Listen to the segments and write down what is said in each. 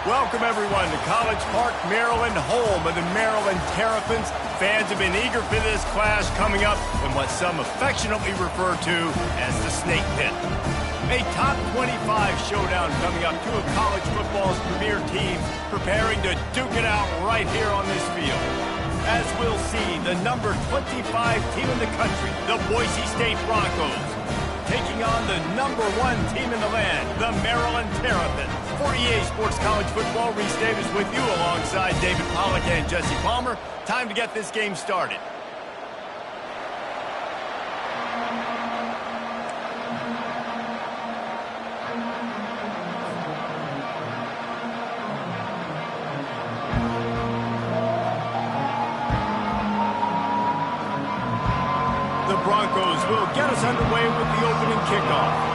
Welcome, everyone, to College Park, Maryland, home of the Maryland Terrapins. Fans have been eager for this clash coming up in what some affectionately refer to as the Snake Pit. A top 25 showdown coming up, two of college football's premier teams preparing to duke it out right here on this field. As we'll see, the number 25 team in the country, the Boise State Broncos, taking on the number 1 team in the land, the Maryland Terrapins. For EA Sports College Football, Reese Davis with you alongside David Pollack and Jesse Palmer. Time to get this game started. The Broncos will get us underway with the opening kickoff.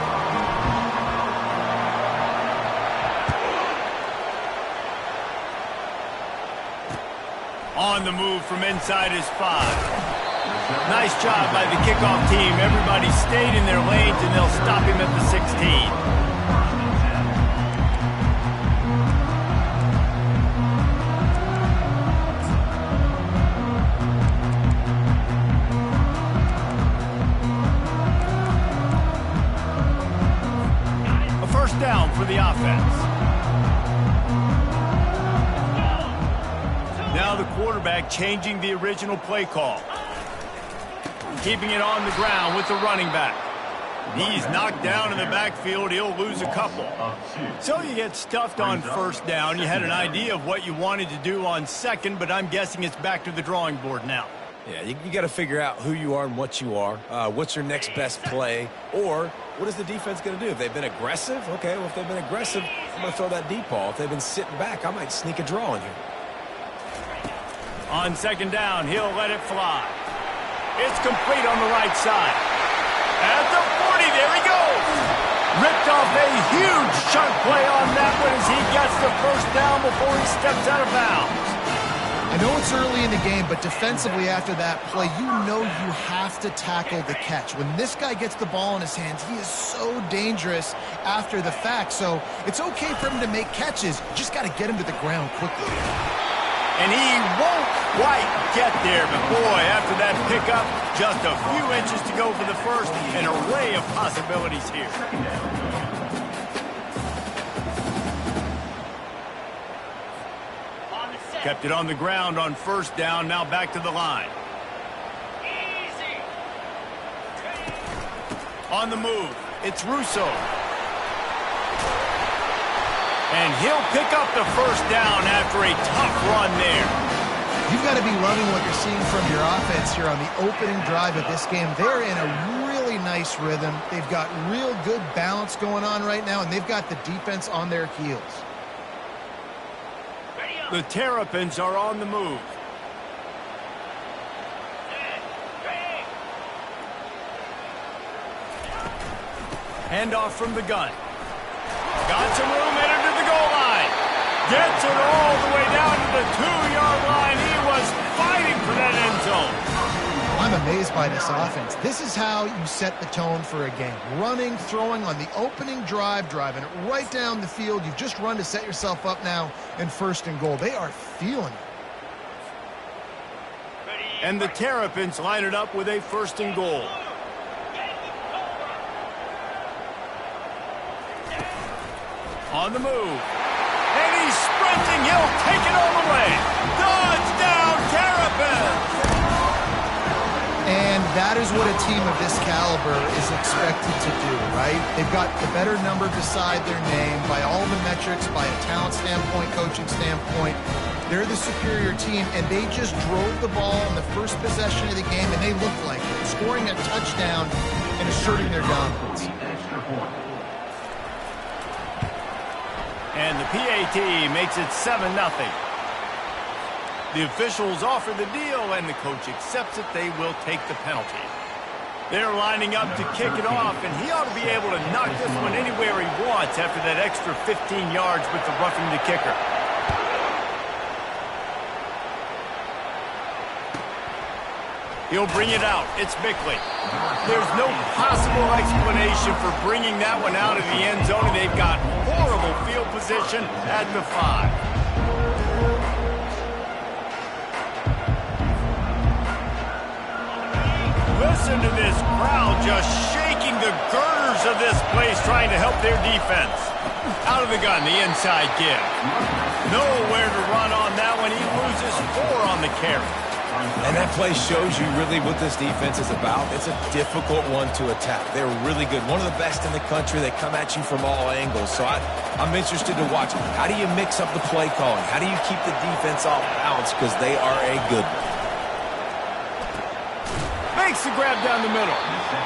On the move from inside his 5. Nice job by the kickoff team. Everybody stayed in their lanes, and they'll stop him at the 16. A first down for the offense. Now the quarterback changing the original play call. Keeping it on the ground with the running back. He's knocked down in the backfield. He'll lose a couple. So you get stuffed on first down. You had an idea of what you wanted to do on second, but I'm guessing it's back to the drawing board now. Yeah, you got to figure out who you are and what you are. What's your next best play? Or what is the defense going to do? If they've been aggressive, okay, well, if they've been aggressive, I'm going to throw that deep ball. If they've been sitting back, I might sneak a draw in here. On second down, he'll let it fly. It's complete on the right side. At the 40, there he goes. Ripped off a huge chunk play on that one as he gets the first down before he steps out of bounds. I know it's early in the game, but defensively after that play, you know you have to tackle the catch. When this guy gets the ball in his hands, he is so dangerous after the fact. So it's okay for him to make catches. You just got to get him to the ground quickly. And he won't quite get there, but boy, after that pickup, just a few inches to go for the first. An array of possibilities here. Kept it on the ground on first down, now back to the line. On the move, it's Russo. And he'll pick up the first down after a tough run there. You've got to be loving what you're seeing from your offense here on the opening drive of this game. They're in a really nice rhythm. They've got real good balance going on right now, and they've got the defense on their heels. The Terrapins are on the move. Handoff from the gun. Got some room, headed to the goal line. Gets it all the way down to the 2-yard line. He was fighting for that end zone. I'm amazed by this offense. This is how you set the tone for a game. Running, throwing on the opening drive, driving it right down the field. You've just run to set yourself up now in first and goal. They are feeling it. And the Terrapins line it up with a first and goal. On the move. And he's sprinting. He'll take it all the way. Touchdown, Terrapins! And that is what a team of this caliber is expected to do, right? They've got the better number beside their name by all the metrics, by a talent standpoint, coaching standpoint. They're the superior team, and they just drove the ball in the first possession of the game, and they looked like it, scoring a touchdown and asserting their dominance. And the PAT makes it 7-0. The officials offer the deal, and the coach accepts it. They will take the penalty. They're lining up to kick it off, and he ought to be able to knock this one anywhere he wants after that extra 15 yards with the roughing the kicker. He'll bring it out. It's Bickley. There's no possible explanation for bringing that one out of the end zone, and they've got horrible field field position at the 5. Listen to this crowd just shaking the girders of this place, trying to help their defense. Out of the gun, the inside give. Nowhere to run on that one. He loses 4 on the carry. And that play shows you really what this defense is about. It's a difficult one to attack. They're really good. One of the best in the country. They come at you from all angles. So I'm interested to watch. How do you mix up the play calling? How do you keep the defense off balance? Because they are a good one. Makes the grab down the middle.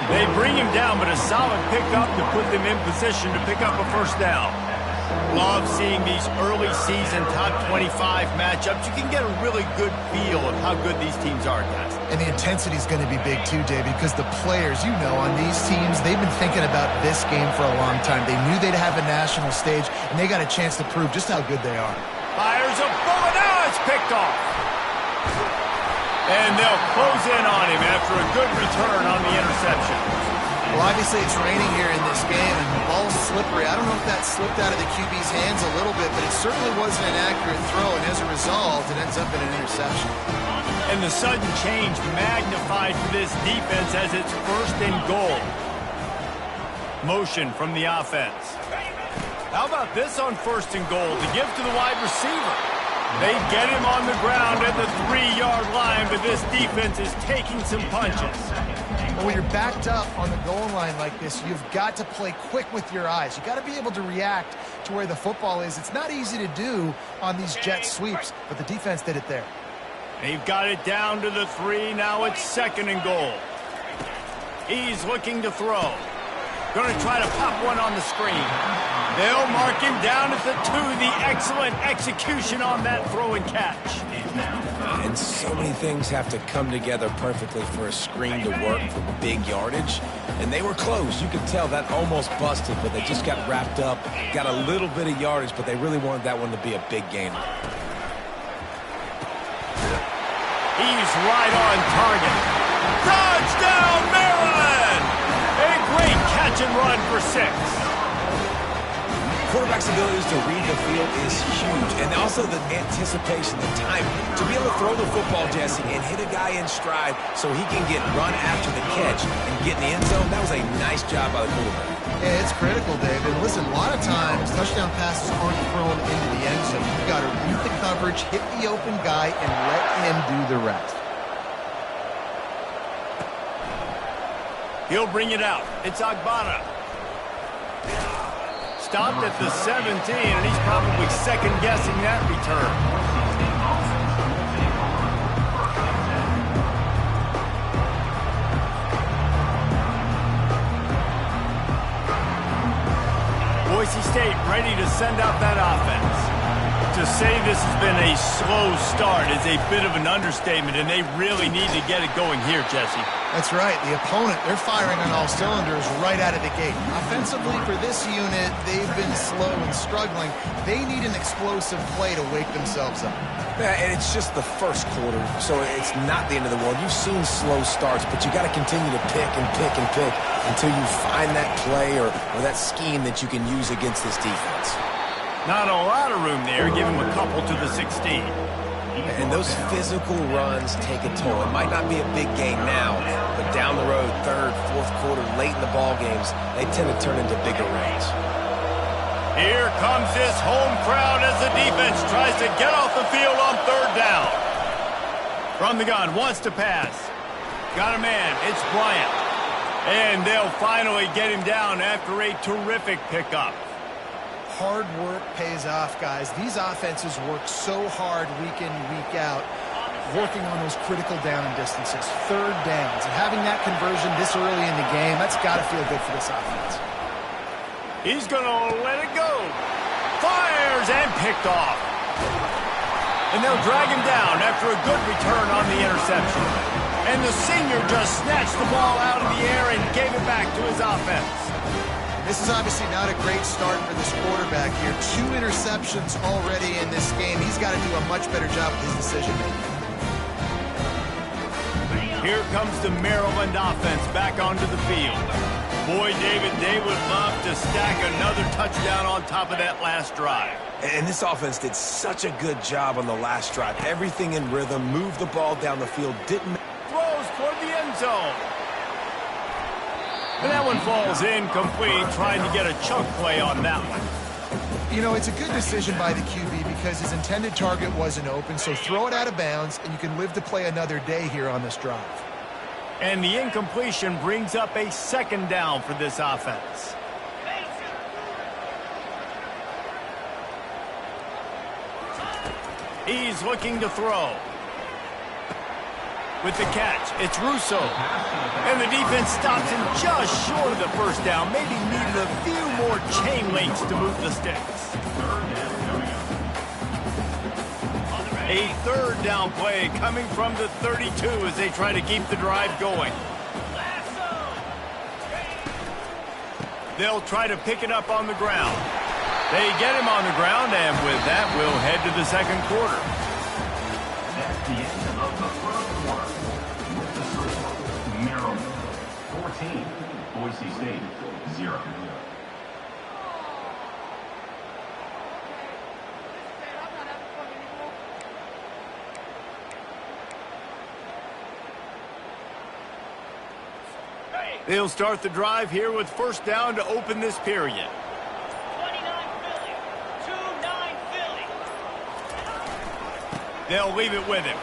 They bring him down, but a solid pickup to put them in position to pick up a first down. Love seeing these early season top 25 matchups. You can get a really good feel of how good these teams are, guys. And the intensity is going to be big too, David, because the players, you know, on these teams, they've been thinking about this game for a long time. They knew they'd have a national stage, and they got a chance to prove just how good they are. Fires a bullet. Now it's picked off. And they'll close in on him after a good return on the interception. Well, obviously it's raining here in this game, and the ball's slippery. I don't know if that slipped out of the QB's hands a little bit, but it certainly wasn't an accurate throw, and as a result, it ends up in an interception. And the sudden change magnified for this defense as it's 1st and goal. Motion from the offense. How about this on 1st and goal to give to the wide receiver? They get him on the ground at the 3-yard line, but this defense is taking some punches. Well, when you're backed up on the goal line like this, you've got to play quick with your eyes. You've got to be able to react to where the football is. It's not easy to do on these jet sweeps, but the defense did it there. They've got it down to the 3. Now it's 2nd and goal. He's looking to throw. Going to try to pop one on the screen. They'll mark him down at the 2. The excellent execution on that throw and catch. And so many things have to come together perfectly for a screen to work for big yardage. And they were close. You could tell that almost busted, but they just got wrapped up, got a little bit of yardage, but they really wanted that one to be a big gainer. He's right on target. Touchdown, Maryland! A great catch and run for 6. Quarterback's abilities to read the field is huge, and also the anticipation, the time to be able to throw the football, Jesse, and hit a guy in stride so he can get run after the catch and get in the end zone. That was a nice job by the quarterback. Yeah, it's critical, David. Listen, a lot of times touchdown passes aren't thrown into the end zone. You've got to read the coverage, hit the open guy, and let him do the rest. He'll bring it out. It's Agbana. Stopped at the 17, and he's probably second-guessing that return. Boise State ready to send out that offense. To say this has been a slow start is a bit of an understatement, and they really need to get it going here, Jesse. That's right. The opponent, they're firing on all cylinders right out of the gate. Offensively, for this unit, they've been slow and struggling. They need an explosive play to wake themselves up. Yeah, and it's just the first quarter, so it's not the end of the world. You've seen slow starts, but you got to continue to pick and pick and pick until you find that play or that scheme that you can use against this defense. Not a lot of room there. Give him a couple to the 16. And those physical runs take a toll. It might not be a big game now, but down the road, 3rd, 4th quarter, late in the ball games, they tend to turn into bigger runs. Here comes this home crowd as the defense tries to get off the field on 3rd down. From the gun, wants to pass. Got a man. It's Bryant. And they'll finally get him down after a terrific pickup. Hard work pays off, guys. These offenses work so hard week in, week out, working on those critical down distances, 3rd downs, and having that conversion this early in the game, that's got to feel good for this offense. He's going to let it go. Fires and picked off. And they'll drag him down after a good return on the interception. And the senior just snatched the ball out of the air and gave it back to his offense. This is obviously not a great start for this quarterback here. 2 interceptions already in this game. He's got to do a much better job with his decision-making. Here comes the Maryland offense back onto the field. Boy, David, they would love to stack another touchdown on top of that last drive. And this offense did such a good job on the last drive. Everything in rhythm, moved the ball down the field, didn't... Throws toward the end zone. And that one falls incomplete, trying to get a chunk play on that one. You know, it's a good decision by the QB because his intended target wasn't open, so throw it out of bounds, and you can live to play another day here on this drive. And the incompletion brings up a second down for this offense. He's looking to throw. With the catch, it's Russo. And the defense stops him just short of the first down. Maybe needed a few more chain links to move the sticks. A third down play coming from the 32 as they try to keep the drive going. They'll try to pick it up on the ground. They get him on the ground, and with that, we'll head to the second quarter. That's the end of the first quarter. With the score, Maryland 14, Boise State 0. They'll start the drive here with first down to open this period. 29 Philly. 2-9 Philly. They'll leave it with him.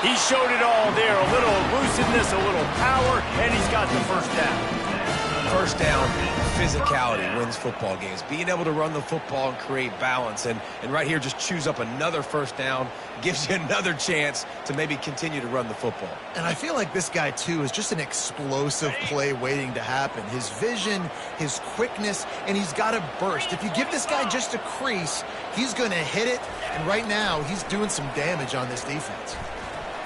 He showed it all there. A little elusiveness, a little power, and he's got the first down. First down, physicality wins football games. Being able to run the football and create balance. And right here, just choose up another first down. Gives you another chance to maybe continue to run the football. And I feel like this guy, too, is just an explosive play waiting to happen. His vision, his quickness, and he's got a burst. If you give this guy just a crease, he's going to hit it. And right now, he's doing some damage on this defense.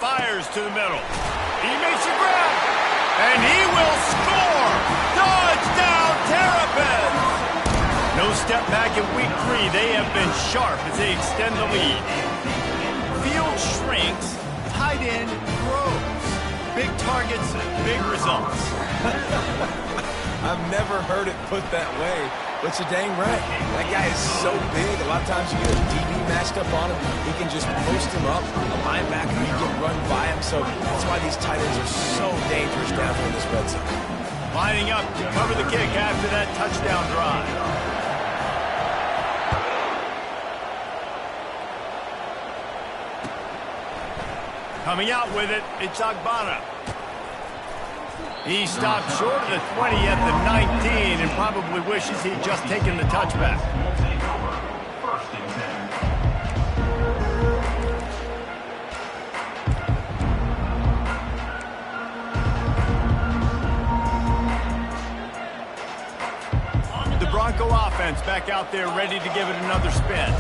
Fires to the middle. He makes a grab. And he will score. Touchdown, Terrapins. No step back in week 3. They have been sharp as they extend the lead. Field shrinks, tight end grows. Big targets, big results. I've never heard it put that way, but you're dang right. That guy is so big. A lot of times you get a DB matched up on him. He can just post him up. A linebacker, you get run by him. So that's why these tight ends are so dangerous down here in this red zone. Lining up to cover the kick after that touchdown drive. Coming out with it, it's Agbana. He stopped short of the 20 at the 19 and probably wishes he'd just taken the touchback. First and 10. The Bronco offense back out there ready to give it another spin.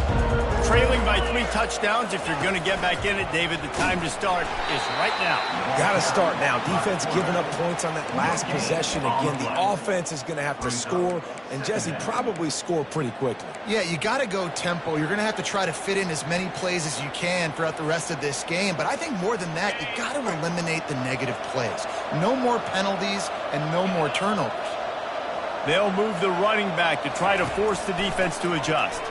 Trailing by 3 touchdowns. If you're going to get back in it, David, the time to start is right now. Got to start now. Defense giving up points on that last possession. Again, the offense is going to have to score, and Jesse probably score pretty quickly. Yeah, you got to go tempo. You're going to have to try to fit in as many plays as you can throughout the rest of this game. But I think more than that, you got to eliminate the negative plays. No more penalties and no more turnovers. They'll move the running back to try to force the defense to adjust.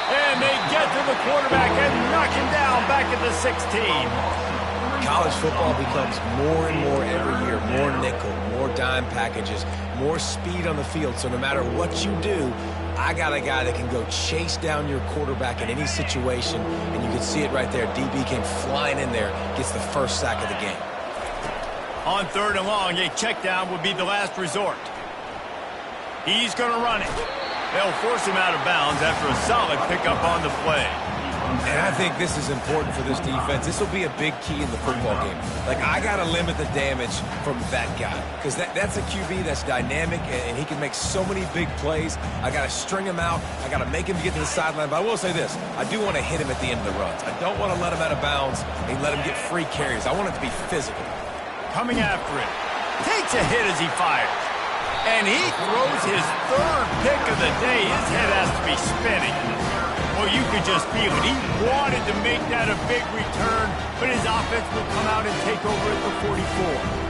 And they get to the quarterback and knock him down back at the 16. College football becomes more and more every year. More nickel, more dime packages, more speed on the field. So no matter what you do, I got a guy that can go chase down your quarterback in any situation. And you can see it right there. DB came flying in there, gets the first sack of the game. On 3rd and long, a check down would be the last resort. He's going to run it. They'll force him out of bounds after a solid pickup on the play. And I think this is important for this defense. This will be a big key in the football game. Like, I got to limit the damage from that guy. Because that's a QB that's dynamic, and he can make so many big plays. I got to string him out. I got to make him get to the sideline. But I will say this. I do want to hit him at the end of the runs. I don't want to let him out of bounds and let him get free carries. I want it to be physical. Coming after it. Takes a hit as he fires. And he throws his 3rd pick of the day. His head has to be spinning. Well, you could could just feel it. He wanted to make that a big return, but his offense will come out and take over at the 44.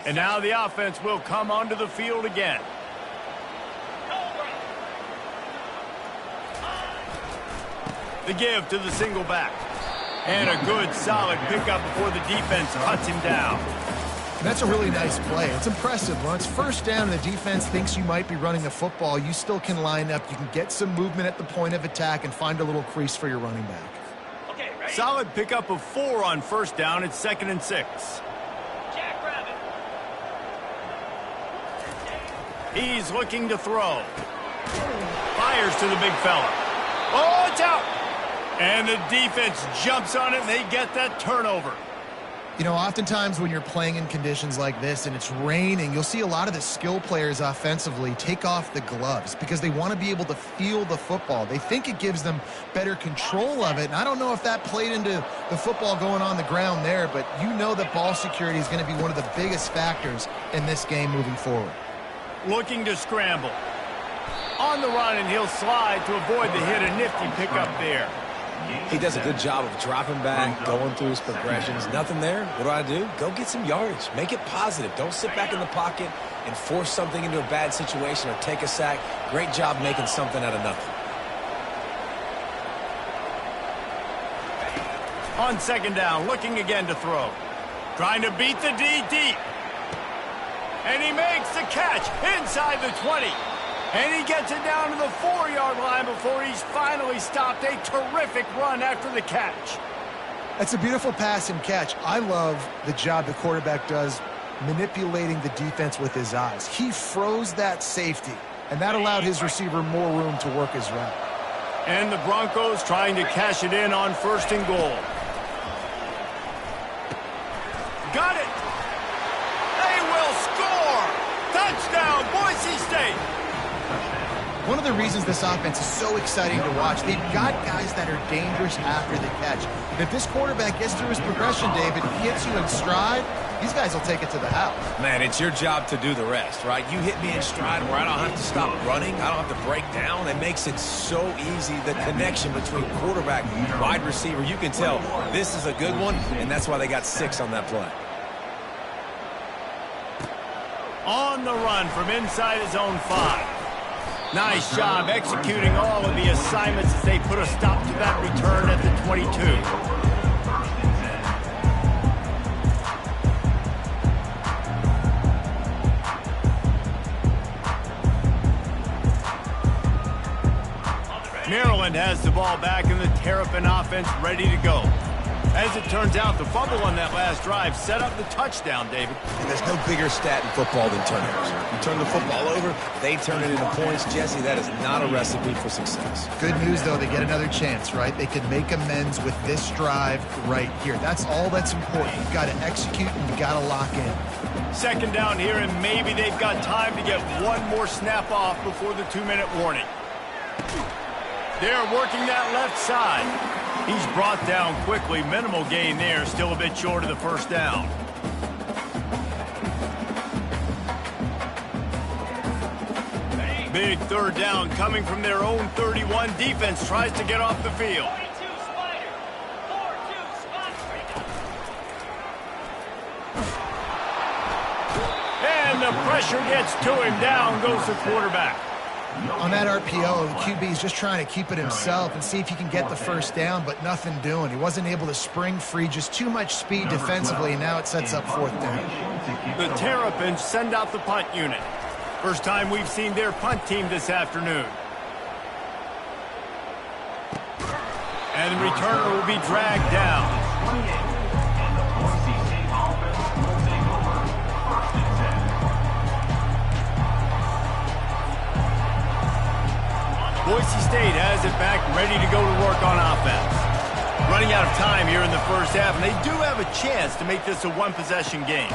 And now the offense will come onto the field again. The give to the single back. And a good, solid pickup before the defense cuts him down. That's a really nice play. It's impressive. When it's first down and the defense thinks you might be running a football, you still can line up. You can get some movement at the point of attack and find a little crease for your running back. Okay, ready? Solid pickup of 4 on first down. It's 2nd and 6. He's looking to throw. Fires to the big fella. Oh, it's out. And the defense jumps on it, and they get that turnover. You know, oftentimes when you're playing in conditions like this and it's raining, you'll see a lot of the skill players offensively take off the gloves because they want to be able to feel the football. They think it gives them better control of it, and I don't know if that played into the football going on the ground there, but you know that ball security is going to be one of the biggest factors in this game moving forward. Looking to scramble. On the run, and he'll slide to avoid the hit. A nifty pickup there. He does a good job of dropping back, going through his progressions. Nothing there. What do? Go get some yardage. Make it positive. Don't sit back in the pocket and force something into a bad situation or take a sack. Great job making something out of nothing. On 2nd down, looking again to throw. Trying to beat the D deep. And he makes the catch inside the 20. And he gets it down to the 4-yard line before he's finally stopped. A terrific run after the catch. That's a beautiful pass and catch. I love the job the quarterback does manipulating the defense with his eyes. He froze that safety, and that allowed his receiver more room to work his route. And the Broncos trying to cash it in on 1st and goal. Got it. They will score. Touchdown, Boise State. One of the reasons this offense is so exciting to watch, they've got guys that are dangerous after the catch. And if this quarterback gets through his progression, David, he hits you in stride, these guys will take it to the house. Man, it's your job to do the rest, right? You hit me in stride where I don't have to stop running. I don't have to break down. It makes it so easy, the connection between quarterback and wide receiver. You can tell this is a good one, and that's why they got 6 on that play. On the run from inside his own 5. Nice job executing all of the assignments as they put a stop to that return at the 22. Maryland has the ball back and the Terrapin offense ready to go. As it turns out, the fumble on that last drive set up the touchdown, David. And there's no bigger stat in football than turnovers. You turn the football over, they turn it into points. Jesse, that is not a recipe for success. Good news, though, they get another chance, right? They can make amends with this drive right here. That's all that's important. You've got to execute and you've got to lock in. 2nd down here, and maybe they've got time to get one more snap off before the 2-minute warning. They're working that left side. He's brought down quickly. Minimal gain there. Still a bit short of the 1st down. Big 3rd down coming from their own 31. Defense tries to get off the field. 42 Spider. 4-2 spot break. And the pressure gets to him. Down goes the quarterback. On that RPO, the QB is just trying to keep it himself and see if he can get the 1st down, but nothing doing. He wasn't able to spring free, just too much speed defensively, and now it sets up 4th down. The Terrapins send out the punt unit. First time we've seen their punt team this afternoon. And the returner will be dragged down. Boise State has it back, ready to go to work on offense. Running out of time here in the 1st half, and they do have a chance to make this a one-possession game.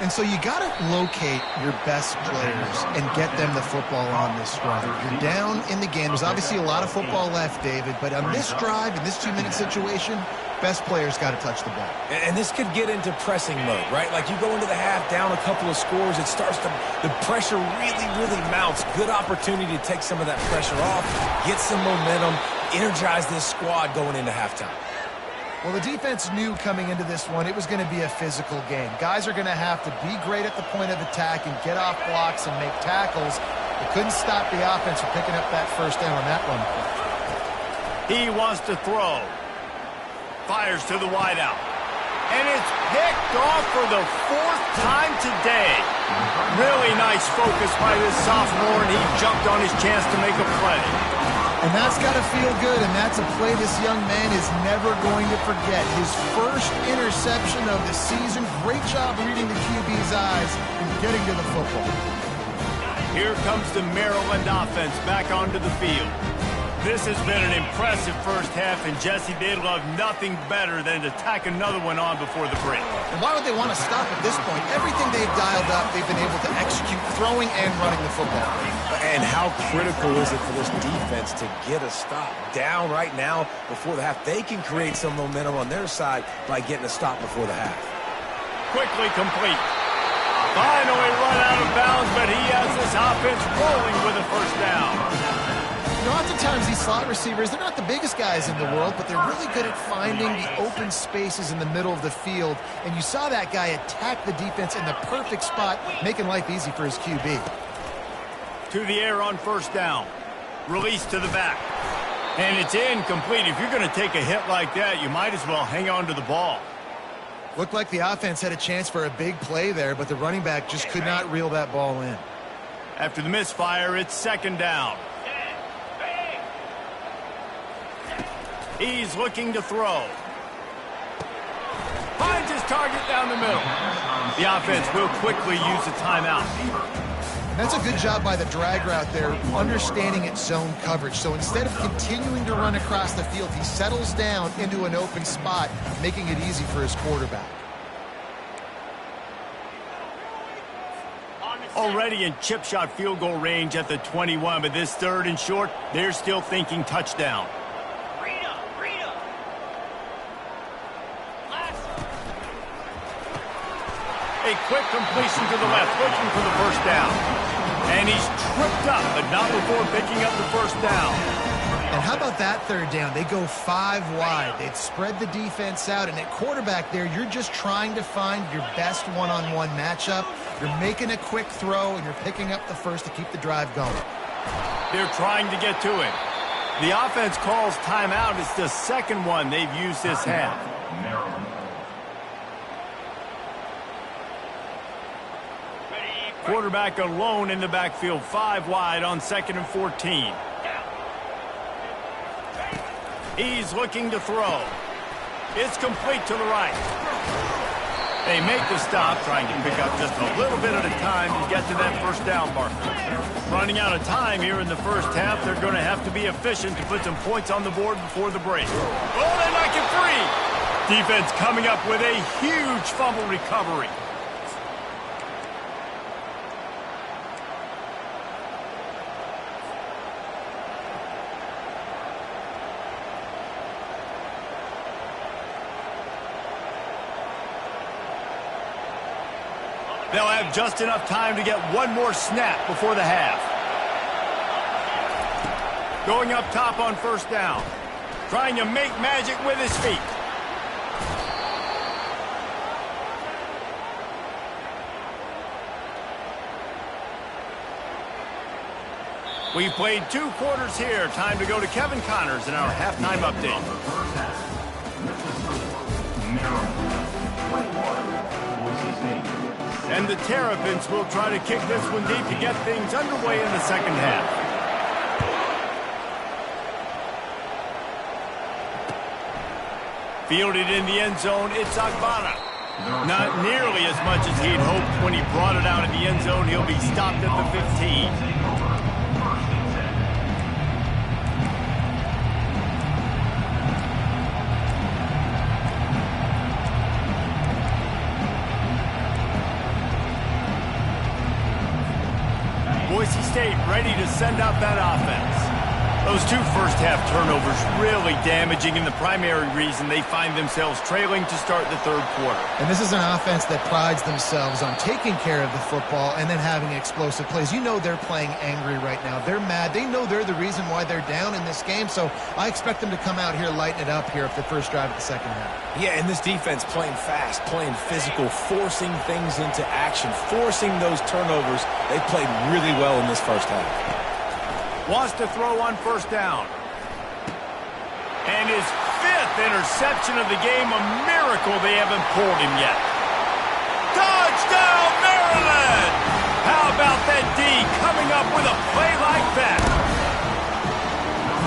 And so you got to locate your best players and get them the football on this drive. You're down in the game. There's obviously a lot of football left, David, but on this drive, in this 2-minute situation, best players got to touch the ball. And this could get into pressing mode, right? Like you go into the half down a couple of scores, it starts to, the pressure really mounts. Good opportunity to take some of that pressure off, get some momentum, energize this squad going into halftime. Well, the defense knew coming into this one it was going to be a physical game. Guys are going to have to be great at the point of attack and get off blocks and make tackles. They couldn't stop the offense from picking up that first down on that run. He wants to throw. Fires to the wideout. And it's picked off for the 4th time today. Really nice focus by this sophomore, and he jumped on his chance to make a play. And that's got to feel good, and that's a play this young man is never going to forget. His first interception of the season. Great job reading the QB's eyes and getting to the football. Here comes the Maryland offense back onto the field. This has been an impressive first half, and Jesse, they'd love nothing better than to tack another one on before the break. And why would they want to stop at this point? Everything they've dialed up, they've been able to execute throwing and running the football. And how critical is it for this defense to get a stop? Down right now before the half. They can create some momentum on their side by getting a stop before the half. Quickly complete. Finally run out of bounds, but he has this offense rolling with a first down. You know, oftentimes these slot receivers, they're not the biggest guys in the world, but they're really good at finding the open spaces in the middle of the field. And you saw that guy attack the defense in the perfect spot, making life easy for his QB. To the air on first down. Release to the back. And it's incomplete. If you're going to take a hit like that, you might as well hang on to the ball. Looked like the offense had a chance for a big play there, but the running back just could not reel that ball in. After the misfire, it's second down. He's looking to throw. Finds his target down the middle. The offense will quickly use a timeout. And that's a good job by the drag route there, understanding its zone coverage. So instead of continuing to run across the field, he settles down into an open spot, making it easy for his quarterback. Already in chip shot field goal range at the 21, but this 3rd and short, they're still thinking touchdown. A quick completion to the left, looking for the first down. And he's tripped up, but not before picking up the first down. And how about that 3rd down? They go 5 wide. They'd spread the defense out, and at quarterback there, you're just trying to find your best one-on-one matchup. You're making a quick throw, and you're picking up the first to keep the drive going. They're trying to get to him. The offense calls timeout. It's the 2nd one they've used this half. Quarterback alone in the backfield, 5 wide on 2nd and 14. He's looking to throw. It's complete to the right. They make the stop, trying to pick up just a little bit at a time to get to that first down marker. Running out of time here in the first half, they're going to have to be efficient to put some points on the board before the break. Oh, they knock it free! Defense coming up with a huge fumble recovery. They'll have just enough time to get one more snap before the half. Going up top on first down. Trying to make magic with his feet. We've played 2 quarters here. Time to go to Kevin Connors in our halftime update. And the Terrapins will try to kick this one deep to get things underway in the second half. Fielded in the end zone, it's Agbana. Not nearly as much as he'd hoped when he brought it out in the end zone. He'll be stopped at the 15. send out that offense. Those two first-half turnovers really damaging, and the primary reason they find themselves trailing to start the third quarter. And this is an offense that prides themselves on taking care of the football and then having explosive plays. You know they're playing angry right now. They're mad. They know they're the reason why they're down in this game, so I expect them to come out here, lighten it up here for the first drive of the second half. Yeah, and this defense playing fast, playing physical, forcing things into action, forcing those turnovers. They played really well in this first half. Wants to throw on first down. And his 5th interception of the game, a miracle they haven't pulled him yet. Touchdown, Maryland! How about that D coming up with a play like that?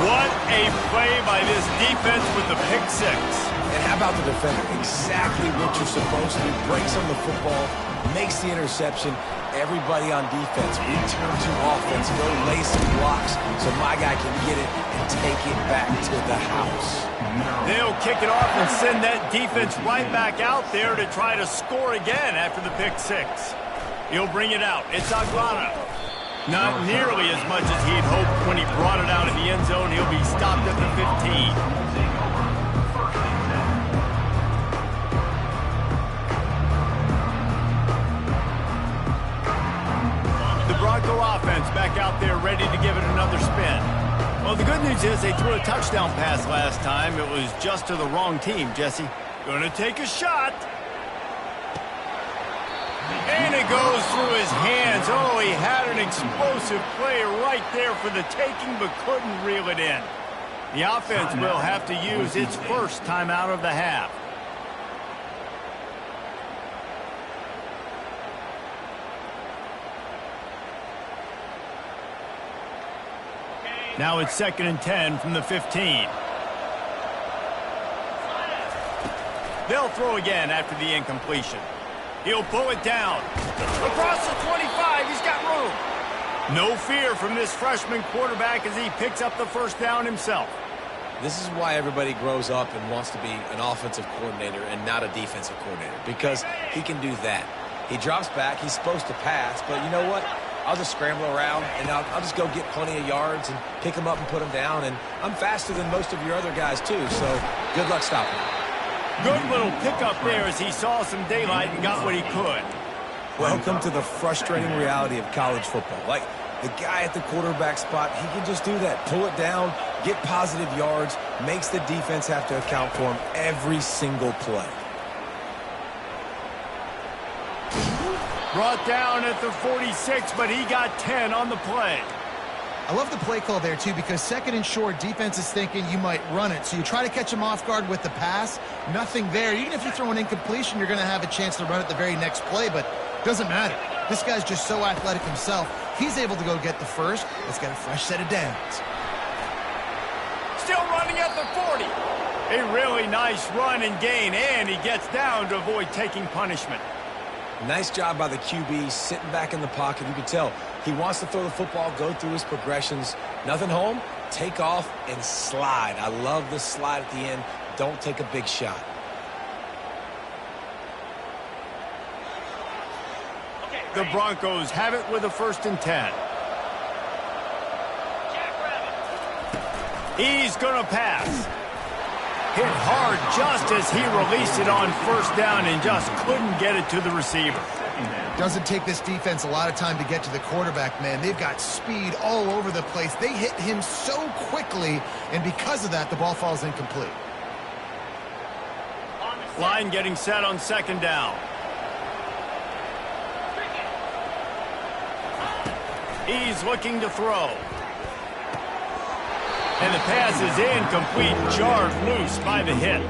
What a play by this defense with the pick 6. And how about the defender? Exactly what you're supposed to do. Breaks on the football, makes the interception. Everybody on defense, return to offense, go lay some blocks so my guy can get it and take it back to the house. They'll kick it off and send that defense right back out there to try to score again after the pick 6. He'll bring it out. It's Aguana. Not nearly as much as he'd hoped when he brought it out in the end zone. He'll be stopped at the 15. Bronco offense back out there ready to give it another spin. Well, the good news is they threw a touchdown pass last time. It was just to the wrong team, Jesse. Gonna take a shot. And it goes through his hands. Oh, he had an explosive play right there for the taking, but couldn't reel it in. The offense will have to use its first timeout of the half. Now it's 2nd and 10 from the 15. They'll throw again after the incompletion. He'll pull it down. Across the 25, he's got room. No fear from this freshman quarterback as he picks up the first down himself. This is why everybody grows up and wants to be an offensive coordinator and not a defensive coordinator, because he can do that. He drops back. He's supposed to pass, but you know what? I'll just scramble around, and I'll just go get plenty of yards and pick them up and put them down. And I'm faster than most of your other guys, too, so good luck stopping me. Good little pickup there as he saw some daylight and got what he could. Welcome to the frustrating reality of college football. Like, the guy at the quarterback spot, he can just do that. Pull it down, get positive yards, makes the defense have to account for him every single play. Brought down at the 46, but he got 10 on the play. I love the play call there, too, because 2nd and short, defense is thinking you might run it. So you try to catch him off guard with the pass. Nothing there. Even if you throw an incompletion, you're going to have a chance to run it the very next play, but doesn't matter. This guy's just so athletic himself. He's able to go get the first. Let's get a fresh set of downs. Still running at the 40. A really nice run and gain, and he gets down to avoid taking punishment. Nice job by the QB, sitting back in the pocket. You can tell he wants to throw the football, go through his progressions. Nothing home, take off, and slide. I love the slide at the end. Don't take a big shot. The Broncos have it with a 1st and 10. He's going to pass. Hit hard just as he released it on first down and just couldn't get it to the receiver. Doesn't take this defense a lot of time to get to the quarterback, man. They've got speed all over the place. They hit him so quickly, and because of that, the ball falls incomplete. Line getting set on 2nd down. He's looking to throw. And the pass is incomplete, jarred loose by the hit.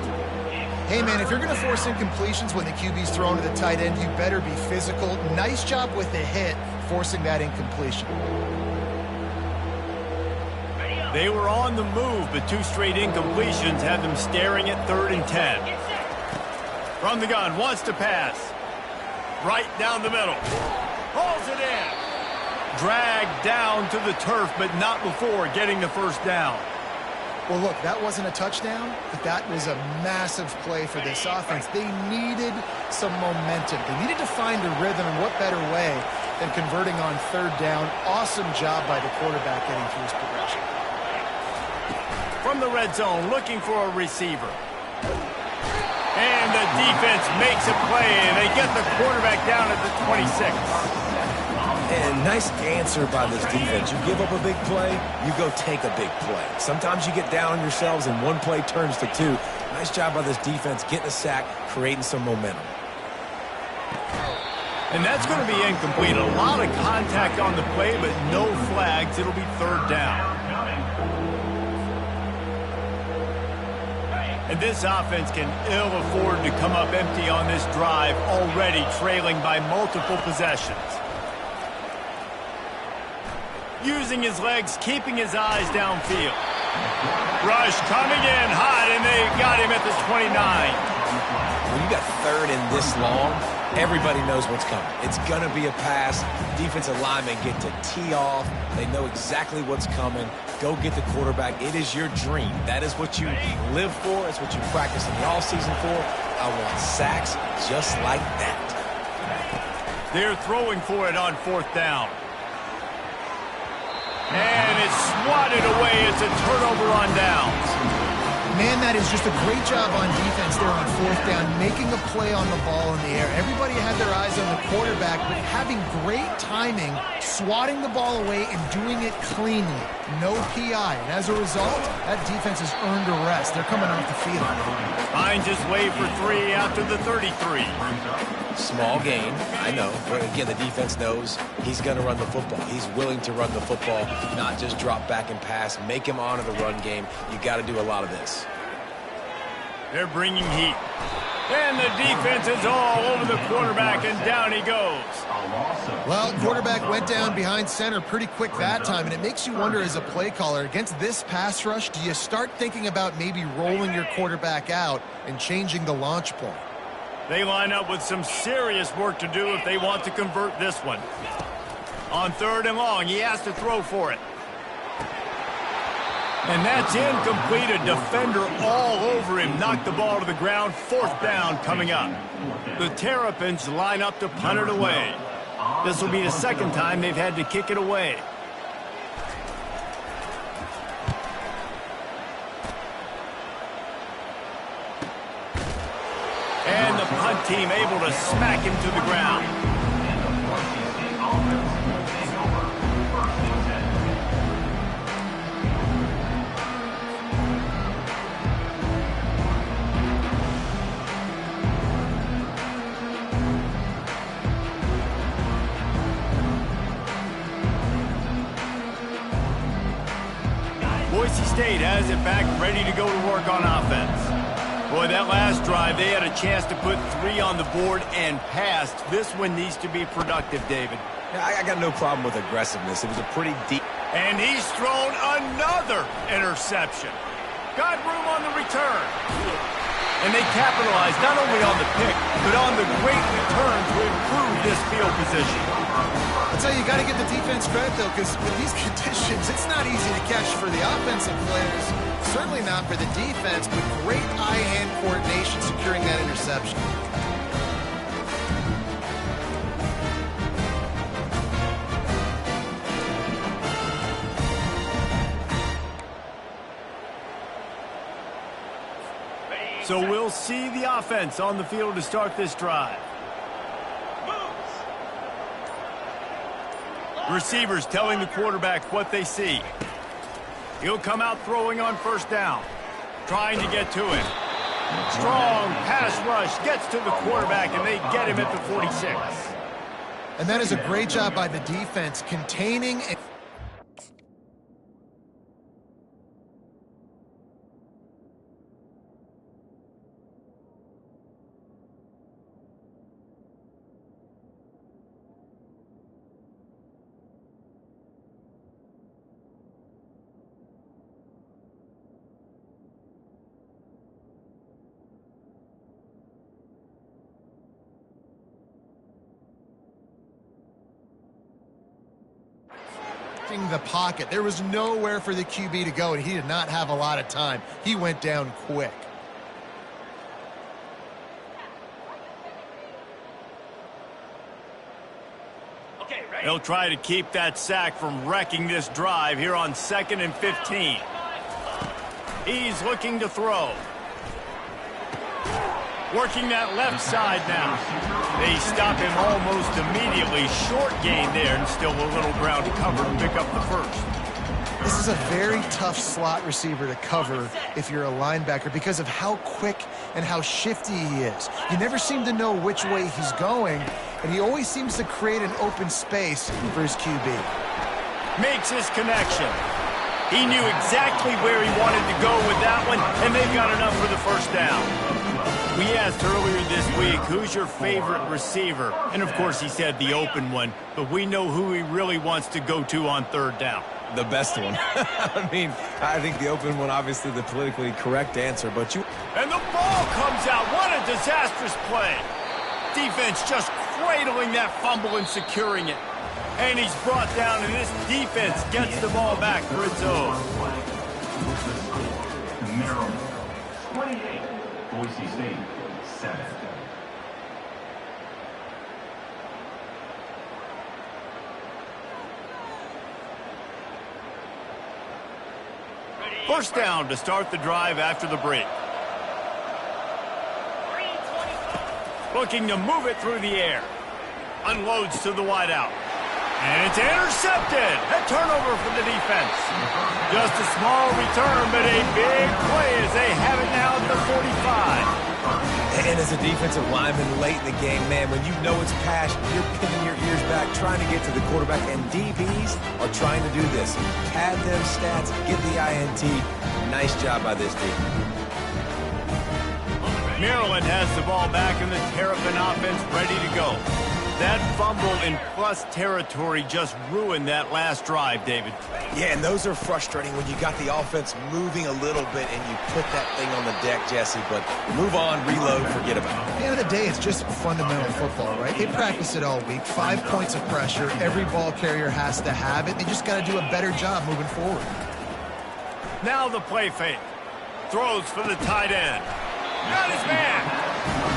Hey, man, if you're going to force incompletions when the QB's thrown to the tight end, you better be physical. Nice job with the hit, forcing that incompletion. They were on the move, but 2 straight incompletions had them staring at 3rd and 10. From the gun, wants to pass. Right down the middle. Hauls it in. Dragged down to the turf, but not before getting the first down. Well, look, that wasn't a touchdown, but that was a massive play for this offense. They needed some momentum. They needed to find a rhythm, and what better way and converting on third down. Awesome job by the quarterback getting through his progression. From the red zone, looking for a receiver. And the defense makes a play, and they get the quarterback down at the 26. And nice answer by this defense. You give up a big play, you go take a big play. Sometimes you get down on yourselves and one play turns to two. Nice job by this defense getting a sack, creating some momentum. And that's going to be incomplete. A lot of contact on the play, but no flags. It'll be third down. And this offense can ill afford to come up empty on this drive, already trailing by multiple possessions. Using his legs, keeping his eyes downfield. Rush coming in hot, and they got him at the 29. When you got third and this long, everybody knows what's coming. It's going to be a pass. Defensive linemen get to tee off. They know exactly what's coming. Go get the quarterback. It is your dream. That is what you live for. It's what you practice in the offseason for. I want sacks just like that. They're throwing for it on fourth down. And it's swatted away. It's a turnover on downs. Man, that is just a great job on defense there on fourth down, making a play on the ball in the air. Everybody had their eyes on the quarterback, but having great timing, swatting the ball away and doing it cleanly. No PI. And as a result, that defense has earned a rest. They're coming off the field. Finds his way for 3 after the 33. Small gain, I know. But again, the defense knows he's going to run the football. He's willing to run the football, not just drop back and pass. Make him honor the run game. You got to do a lot of this. They're bringing heat. And the defense is all over the quarterback, and down he goes. Well, quarterback went down behind center pretty quick that time, and it makes you wonder as a play caller, against this pass rush, do you start thinking about maybe rolling your quarterback out and changing the launch point? They line up with some serious work to do if they want to convert this one. On third and long, he has to throw for it. And that's incomplete. A defender all over him. Knocked the ball to the ground. Fourth down coming up. The Terrapins line up to punt it away. This will be the second time they've had to kick it away. And the punt team able to smack him to the ground. Boise State has it back, ready to go to work on offense. Boy, that last drive, they had a chance to put 3 on the board and passed. This one needs to be productive, David. Yeah, I got no problem with aggressiveness. It was a pretty deep. And he's thrown another interception. Got room on the return. And they capitalized not only on the pick, but on the great return to improve this field position. I'll tell you, you got to give the defense credit, though, because with these conditions, it's not easy to catch for the offensive players. Certainly not for the defense, but great eye-hand coordination securing that interception. So we'll see the offense on the field to start this drive. Receivers telling the quarterback what they see. He'll come out throwing on first down, trying to get to him. Strong pass rush gets to the quarterback, and they get him at the 46. And that is a great job by the defense, containing and the pocket. There was nowhere for the QB to go, and he did not have a lot of time. He went down quick. Okay, They'll try to keep that sack from wrecking this drive here on 2nd and 15. He's looking to throw. Working that left side now. They stop him almost immediately. Short gain there, and still a little ground to cover to pick up the first. This is a very tough slot receiver to cover if you're a linebacker because of how quick and how shifty he is. You never seem to know which way he's going, and he always seems to create an open space for his QB. Makes his connection. He knew exactly where he wanted to go with that one, and they've got enough for the first down. We asked earlier this week, who's your favorite receiver? And, of course, he said the open one, but we know who he really wants to go to on 3rd down. The best one. I mean, I think the open one, obviously the politically correct answer, but you... And the ball comes out. What a disastrous play. Defense just cradling that fumble and securing it. And he's brought down, and this defense gets the ball back for its own. Maryland, 28. Boise State, 7. First down to start the drive after the break. Looking to move it through the air. Unloads to the wideout. And it's intercepted. A turnover for the defense. Just a small return, but a big play as they have it now at the 45. And as a defensive lineman late in the game, man, when you know it's pass, you're pinning your ears back, trying to get to the quarterback, and DBs are trying to do this. Pad them stats, get the INT. Nice job by this team. Maryland has the ball back in the Terrapin offense ready to go. That fumble in plus territory just ruined that last drive, David. Yeah, and those are frustrating when you got the offense moving a little bit and you put that thing on the deck, Jesse, but move on, reload, forget about it. At the end of the day, it's just fundamental football, right? They practice it all week. 5 points of pressure. Every ball carrier has to have it. They just got to do a better job moving forward. Now the play fake. Throws for the tight end. Got his man.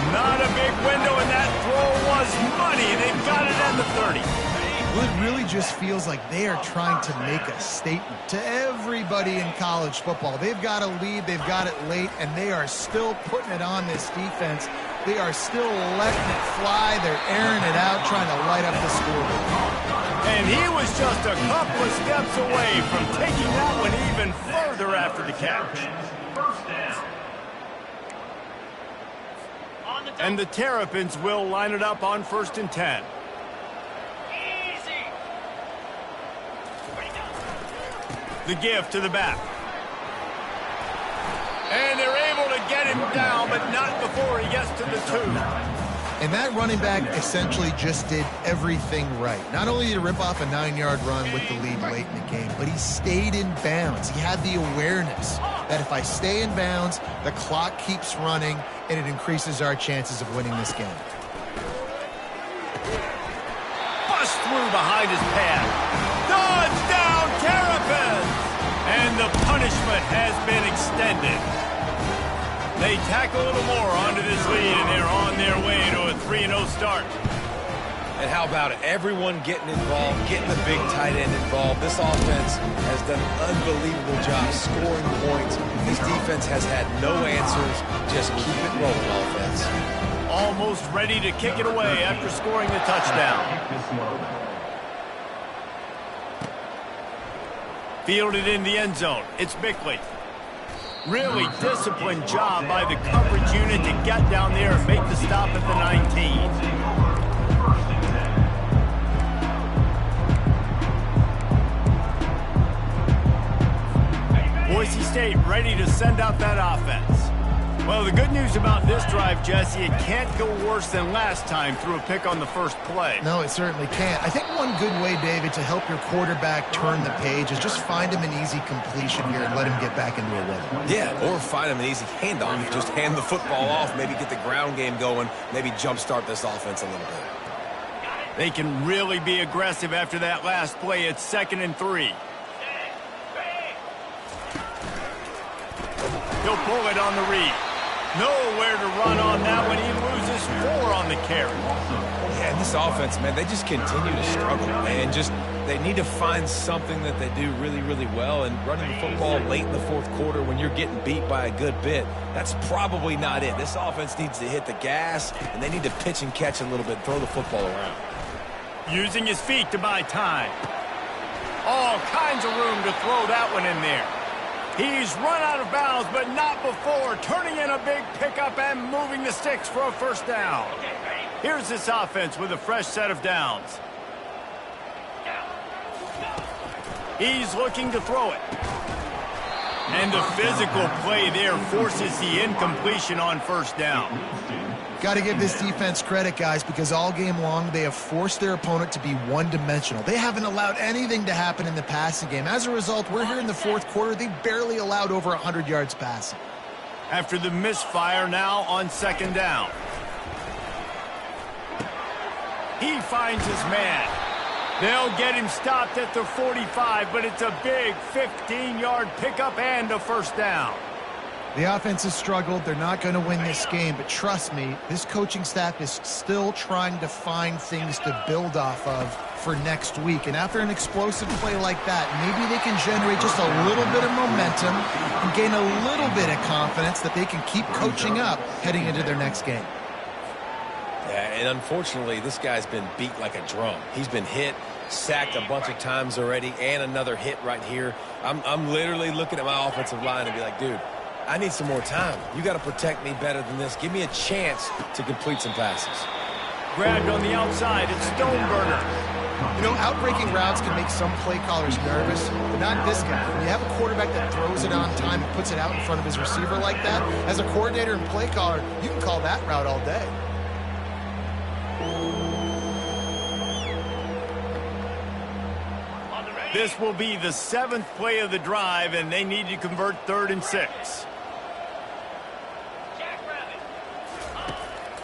Not a big window, and that throw was money. They've got it at the 30. Well, it really just feels like they are trying to make a statement to everybody in college football. They've got a lead, they've got it late, and they are still putting it on this defense. They are still letting it fly. They're airing it out, trying to light up the scoreboard. And he was just a couple of steps away from taking that one even further after the catch. First down. And the Terrapins will line it up on 1st and 10. Easy. The give to the back. And they're able to get him down, but not before he gets to the 2. And that running back essentially just did everything right. Not only did he rip off a 9-yard run with the lead late in the game, but he stayed in bounds. He had the awareness that if I stay in bounds, the clock keeps running, and it increases our chances of winning this game. Bust through behind his pad. Dodge down, Terrapins! And the punishment has been extended. They tack a little more onto this lead, and they're on their way to a 3-0 start. And how about it? Everyone getting involved, getting the big tight end involved. This offense has done an unbelievable job scoring points. This defense has had no answers. Just keep it rolling, offense. Almost ready to kick it away after scoring the touchdown. Fielded in the end zone. It's Bickley. Really disciplined job by the coverage unit to get down there and make the stop at the 19. Boise State ready to send out that offense. Well, the good news about this drive, Jesse, it can't go worse than last time through a pick on the first play. No, it certainly can't. I think one good way, David, to help your quarterback turn the page is just find him an easy completion here and let him get back into a rhythm. Yeah, or find him an easy handoff. Just hand the football off, maybe get the ground game going, maybe jumpstart this offense a little bit. They can really be aggressive after that last play. It's 2nd and 3. He'll pull it on the read. Nowhere to run on that one. He loses 4 on the carry. Yeah, And this offense, man, they just continue to struggle. And just they need to find something that they do really, really well. And running the football late in the fourth quarter when you're getting beat by a good bit, that's probably not it. This offense needs to hit the gas, and they need to pitch and catch a little bit, throw the football around. Using his feet to buy time. All kinds of room to throw that one in there. He's run out of bounds, but not before. Turning in a big pickup and moving the sticks for a first down. Here's this offense with a fresh set of downs. He's looking to throw it. And the physical play there forces the incompletion on first down. Got to give this defense credit, guys, because all game long they have forced their opponent to be one-dimensional. They haven't allowed anything to happen in the passing game. As a result, we're here in the fourth quarter. They barely allowed over 100 yards passing. After the misfire, now on second down. He finds his man. They'll get him stopped at the 45, but it's a big 15-yard pickup and a first down. The offense has struggled. They're not going to win this game, but trust me, this coaching staff is still trying to find things to build off of for next week. And after an explosive play like that, maybe they can generate just a little bit of momentum and gain a little bit of confidence that they can keep coaching up heading into their next game. Yeah, and unfortunately, this guy's been beat like a drum. He's been hit, sacked a bunch of times already, and another hit right here. I'm literally looking at my offensive line and be like, dude, I need some more time. You got to protect me better than this. Give me a chance to complete some passes. Grabbed on the outside, it's Stoneburner. You know, outbreaking routes can make some play callers nervous, but not this guy. When you have a quarterback that throws it on time and puts it out in front of his receiver like that, as a coordinator and play caller, you can call that route all day. This will be the 7th play of the drive, and they need to convert 3rd and 6.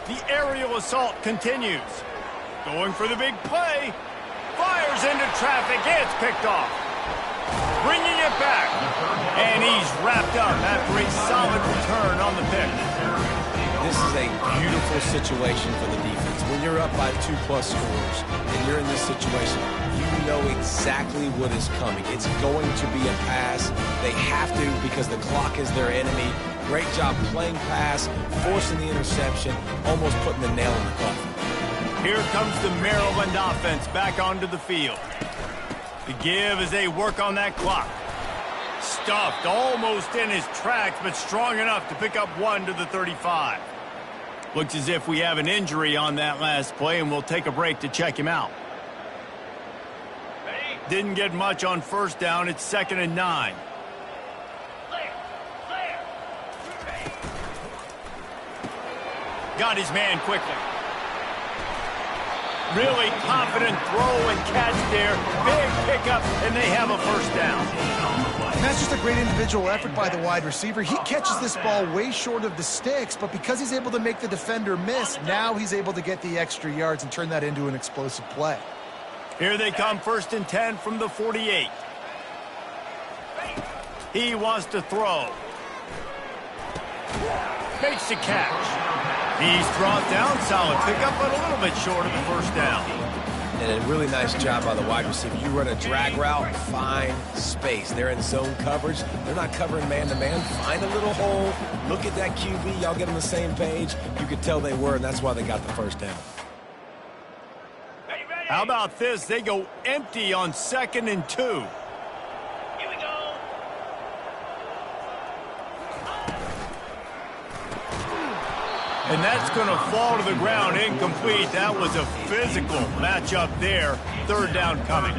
The aerial assault continues. Going for the big play. Fires into traffic. It's picked off. Bringing it back. And he's wrapped up after a solid return on the pick. This is a beautiful situation for the defense. When you're up by 2+ scores and you're in this situation, you know exactly what is coming. It's going to be a pass. They have to because the clock is their enemy. Great job playing pass, forcing the interception, almost putting the nail in the coffin. Here comes the Maryland offense back onto the field. The give as they work on that clock. Stuffed almost in his tracks, but strong enough to pick up 1 to the 35. Looks as if we have an injury on that last play, and we'll take a break to check him out. Didn't get much on first down. It's 2nd and 9. Got his man quickly. Really confident throw and catch there. Big pickup, and they have a first down. And that's just a great individual effort by the wide receiver. He catches this ball way short of the sticks, but because he's able to make the defender miss, now he's able to get the extra yards and turn that into an explosive play. Here they come, 1st and 10 from the 48. He wants to throw. Makes the catch. He's brought down, solid pickup, but a little bit short of the first down. And a really nice job by the wide receiver. You run a drag route, find space. They're in zone coverage. They're not covering man-to-man. Find a little hole. Look at that QB. Y'all get on the same page. You could tell they were, and that's why they got the first down. How about this? They go empty on 2nd and 2. Here we go. And that's going to fall to the ground incomplete. That was a physical matchup there. 3rd down coming.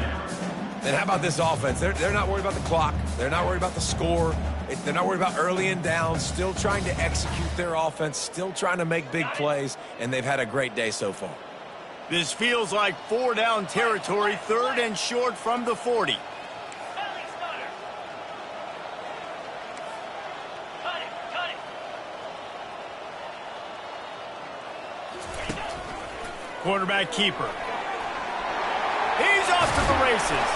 And how about this offense? They're not worried about the clock. They're not worried about the score. They're not worried about early and down. Still trying to execute their offense. Still trying to make big plays. And they've had a great day so far. This feels like 4-down territory. 3rd and short from the 40. Belly stunner. Cut it, cut it. Quarterback keeper. He's off to the races.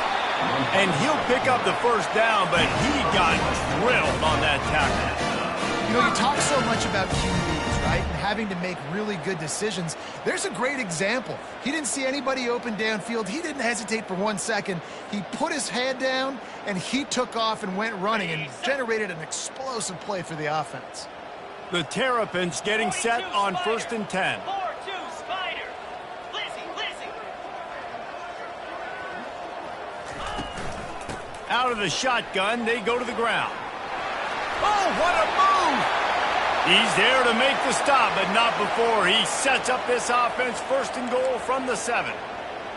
And he'll pick up the first down, but he got drilled on that tackle. You know, you talk so much about QBs, right, and having to make really good decisions. There's a great example. He didn't see anybody open downfield. He didn't hesitate for 1 second. He put his head down, and he took off and went running and generated an explosive play for the offense. The Terrapins getting set on 1st and 10. 4-2 Spider. Lizzie. Out of the shotgun, they go to the ground. Oh, what a move! He's there to make the stop, but not before he sets up this offense 1st and goal from the 7.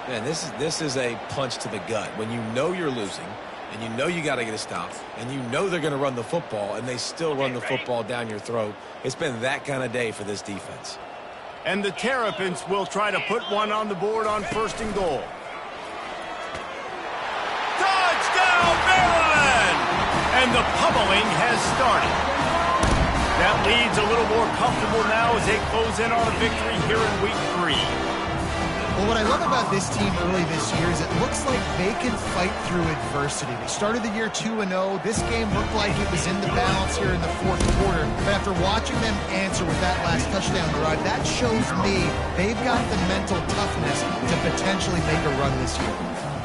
Man, this is a punch to the gut. When you know you're losing, and you know you got to get a stop, and you know they're going to run the football, and they still run the football down your throat. It's been that kind of day for this defense. And the Terrapins will try to put one on the board on 1st and goal. Touchdown, Maryland! And the pummeling has started. That lead's a little more comfortable now as they close in on a victory here in week 3. Well, what I love about this team early this year is it looks like they can fight through adversity. They started the year 2-0. This game looked like it was in the balance here in the 4th quarter. But after watching them answer with that last touchdown drive, that shows me they've got the mental toughness to potentially make a run this year.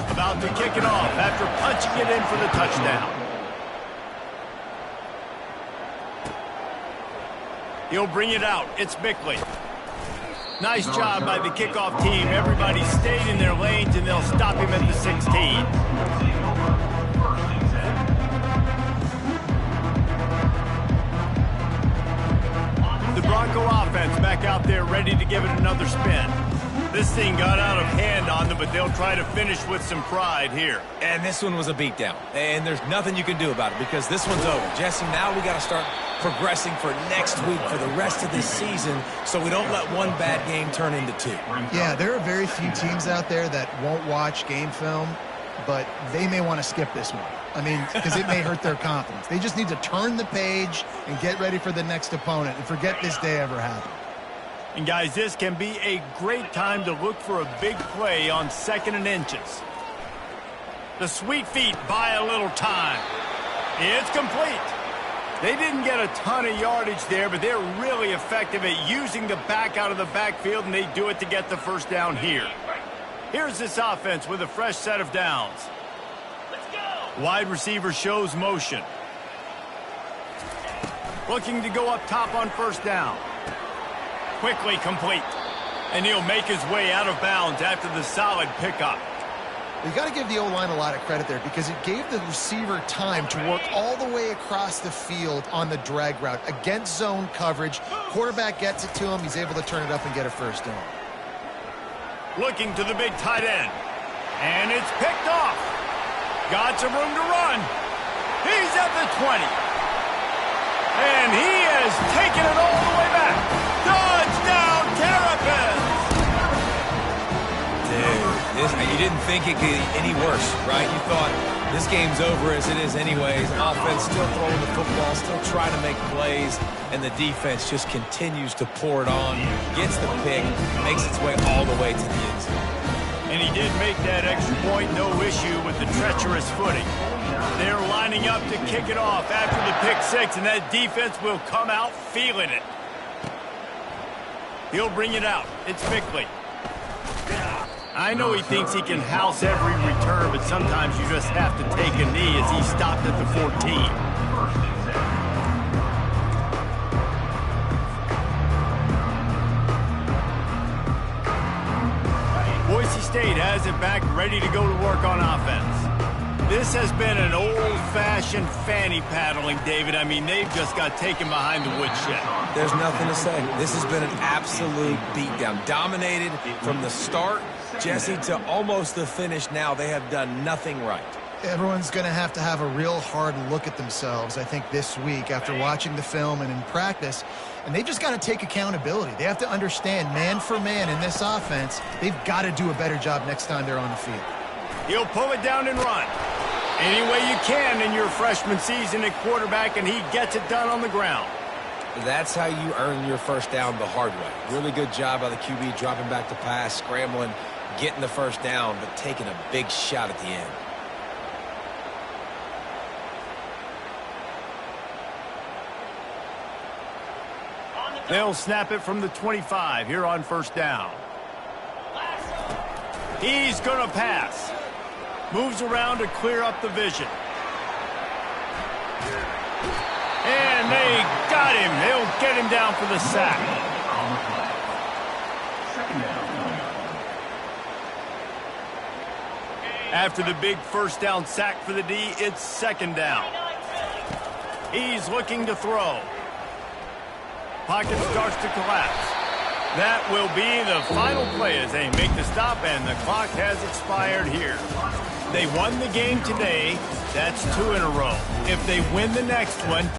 About to kick it off after punching it in for the touchdown. He'll bring it out. It's Bickley. Nice job by the kickoff team. Everybody stayed in their lanes, and they'll stop him at the 16. The Bronco offense back out there ready to give it another spin. This thing got out of hand on them, but they'll try to finish with some pride here. And this one was a beatdown. And there's nothing you can do about it because this one's over. Jesse, now we got to start progressing for next week for the rest of this season so we don't let one bad game turn into 2. Yeah, there are very few teams out there that won't watch game film, but they may want to skip this one. I mean, because it may hurt their confidence. They just need to turn the page and get ready for the next opponent and forget this day ever happened. And guys, this can be a great time to look for a big play on 2nd and inches. The sweet feet buy a little time. It's complete. They didn't get a ton of yardage there, but they're really effective at using the back out of the backfield, and they do it to get the 1st down here. Here's this offense with a fresh set of downs. Let's go. Wide receiver shows motion. Looking to go up top on 1st down. Quickly complete. And he'll make his way out of bounds after the solid pickup. You got to give the O-line a lot of credit there because it gave the receiver time to work all the way across the field on the drag route against zone coverage. Quarterback gets it to him. He's able to turn it up and get a 1st down. Looking to the big tight end. And it's picked off. Got some room to run. He's at the 20. And he has taken it all the way back. Touchdown, Terrapins! Dude, you didn't think it could get any worse, right? You thought this game's over as it is anyways. Offense still throwing the football, still trying to make plays, and the defense just continues to pour it on, gets the pick, makes its way all the way to the end zone. And he did make that extra point, no issue with the treacherous footing. They're lining up to kick it off after the pick 6, and that defense will come out feeling it. He'll bring it out. It's Bickley. I know he thinks he can house every return, but sometimes you just have to take a knee as he stopped at the 14. Boise State has it back, ready to go to work on offense. This has been an old-fashioned fanny paddling, David. I mean, they've just got taken behind the woodshed. There's nothing to say. This has been an absolute beatdown. Dominated from the start, Jesse, to almost the finish now. They have done nothing right. Everyone's going to have a real hard look at themselves, I think, this week after watching the film and in practice. And they've just got to take accountability. They have to understand, man for man in this offense, they've got to do a better job next time they're on the field. He'll pull it down and run. Any way you can in your freshman season at quarterback, and he gets it done on the ground. That's how you earn your 1st down the hard way. Really good job by the QB dropping back to pass, scrambling, getting the 1st down, but taking a big shot at the end. They'll snap it from the 25 here on first down. He's going to pass. Moves around to clear up the vision. And they got him. They'll get him down for the sack. After the big first down sack for the D, it's second down. He's looking to throw. Pocket starts to collapse. That will be the final play as they make the stop, and the clock has expired here. They won the game today. That's 2 in a row. If they win the next one,